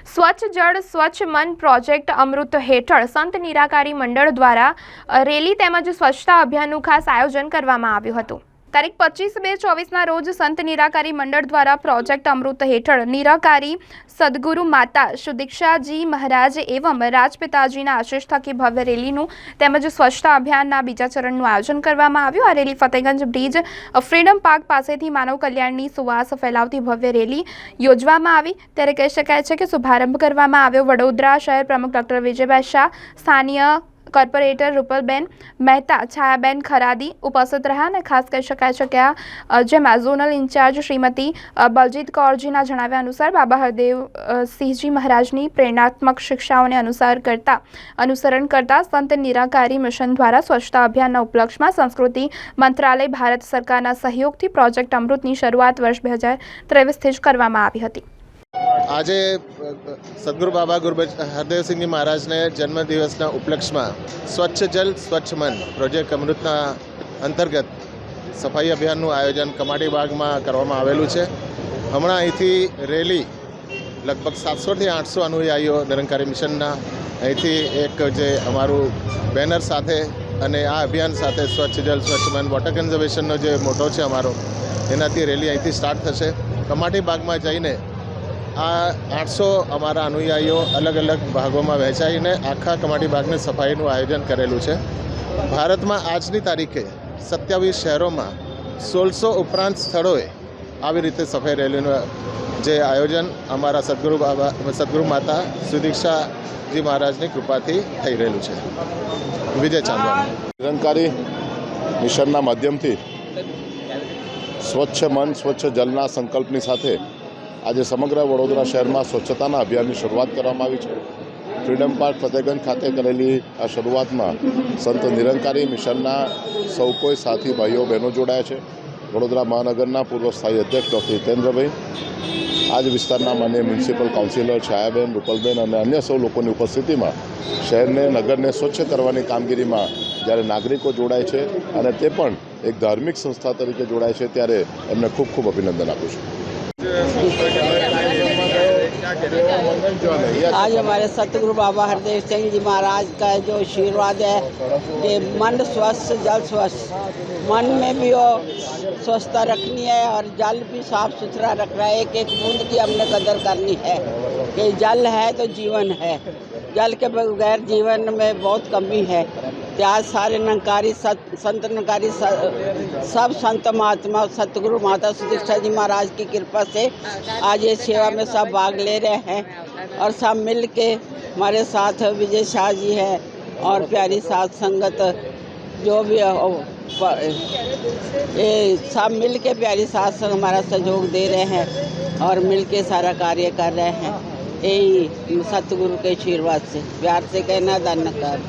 સ્વચ્છ જળ સ્વચ્છ મન પ્રોજેક્ટ અમૃત હેઠળ સંત નિરાકારી મંડળ દ્વારા રેલી તેમજ સ્વચ્છતા અભિયાનનું ખાસ આયોજન કરવામાં આવ્યું હતું। તારીખ 25/2/24ના રોજ સંત નિરાકારી મંડળ દ્વારા પ્રોજેક્ટ અમૃત હેઠળ નિરાકારી સદગુરુ માતા સુદીક્ષાજી મહારાજ એવં રાજપિતાજીના આશીષ થકી ભવ્ય રેલીનું તેમજ સ્વચ્છતા અભિયાનના બીજા ચરણનું આયોજન કરવામાં આવ્યું। આ rally Fatehganj bridge freedom park પાસેથી માનવ કલ્યાણની સુવાસ ફેલાવતી ભવ્ય રેલી યોજવામાં આવી। ત્યારે કહી શકાય છે કે શુભારંભ કરવામાં આવ્યો। વડોદરા શહેર પ્રમુખ ડૉક્ટર વિજયભાઈ શાહ, સ્થાનીય કોર્પોરેટર રૂપલબેન મહેતા, છાયાબેન ખરાદી ઉપસ્થિત રહ્યા અને ખાસ કહી શકાય છે કે જેમાં ઝોનલ ઇન્ચાર્જ શ્રીમતી બલજીત કૌરજીના જણાવ્યા અનુસાર બાબા હરદેવ સિંહજી મહારાજની પ્રેરણાત્મક શિક્ષાઓને અનુસરણ કરતા સંત નિરાકારી મિશન દ્વારા સ્વચ્છતા અભિયાનના ઉપલક્ષમાં સંસ્કૃતિ મંત્રાલય ભારત સરકારના સહયોગથી પ્રોજેક્ટ અમૃતની શરૂઆત વર્ષ 2023થી જ કરવામાં આવી હતી। આજે સદગુરુ બાબા ગુરુ હરદેવસિંહજી મહારાજને જન્મદિવસના ઉપલક્ષમાં સ્વચ્છ જલ સ્વચ્છ મન પ્રોજેક્ટ અમૃતના અંતર્ગત સફાઈ અભિયાનનું આયોજન કમાટી બાગમાં કરવામાં આવેલું છે। હમણાં અહીંથી રેલી લગભગ 700થી 800 અનુયાયીઓ નિરંકારી મિશનના અહીંથી એક જે અમારું બેનર સાથે અને આ અભિયાન સાથે સ્વચ્છ જલ સ્વચ્છ મન વોટર કન્ઝર્વેશનનો જે મોટો છે અમારો, એનાથી રેલી અહીંથી સ્ટાર્ટ થશે। કમાટી બાગમાં જઈને આ 800 અમારા અનુયાયીઓ અલગ અલગ ભાગોમાં વહેંચાઈને આખા કમાટી બાગની સફાઈનું આયોજન કરેલું છે। ભારતમાં આજની તારીખે 27 શહેરોમાં 1600 ઉપરાંત સ્થળોએ આવી રીતે સફાઈ રેલીનું જે આયોજન અમારા સદગુરુ માતા સુદીક્ષાજી મહારાજની કૃપાથી થઈ રહેલું છે। વિજય ચાંદવાણી, નિરંકારી મિશનના માધ્યમથી સ્વચ્છ મન સ્વચ્છ જલના સંકલ્પની સાથે આજે સમગ્ર વડોદરા શહેરમાં સ્વચ્છતાના અભિયાનની શરૂઆત કરવામાં આવી છે। ફ્રીડમ પાર્ક ફતેગંજ ખાતે કરેલી આ શરૂઆતમાં સંત નિરંકારી મિશનના સૌ કોઈ સાથી ભાઈઓ બહેનો જોડાયા છે। વડોદરા મહાનગરના પૂર્વ સ્થાયી અધ્યક્ષ ડૉક્ટર હિતેન્દ્રભાઈ, આ જ વિસ્તારના માન્ય મ્યુનિસિપલ કાઉન્સિલર છાયાબેન, રૂપલબેન અને અન્ય સૌ લોકોની ઉપસ્થિતિમાં શહેરને નગરને સ્વચ્છ કરવાની કામગીરીમાં જ્યારે નાગરિકો જોડાય છે અને તે પણ એક ધાર્મિક સંસ્થા તરીકે જોડાય છે, ત્યારે એમને ખૂબ ખૂબ અભિનંદન આપું છું। आज हमारे सतगुरु बाबा हरदेव सिंह जी महाराज का जो आशीर्वाद है कि मन स्वस्थ जल स्वस्थ, मन में भी वो स्वस्थता रखनी है और जल भी साफ सुथरा रखना है। एक एक बूंद की हमने कदर करनी है कि जल है तो जीवन है, जल के बगैर जीवन में बहुत कमी है। तो आज सारे निरंकारी संत निरंकारी सब संत महात्मा सतगुरु माता सुदीक्षा जी महाराज की कृपा से आज ये सेवा में सब भाग ले रहे हैं और सब मिल के हमारे साथ विजय शाह जी है और प्यारी साथ संगत जो भी ये सब मिल के प्यारी साथ संग हमारा सहयोग दे रहे हैं और मिल के सारा कार्य कर रहे हैं। यही सतगुरु के आशीर्वाद से प्यार से कहना धन्यवाद।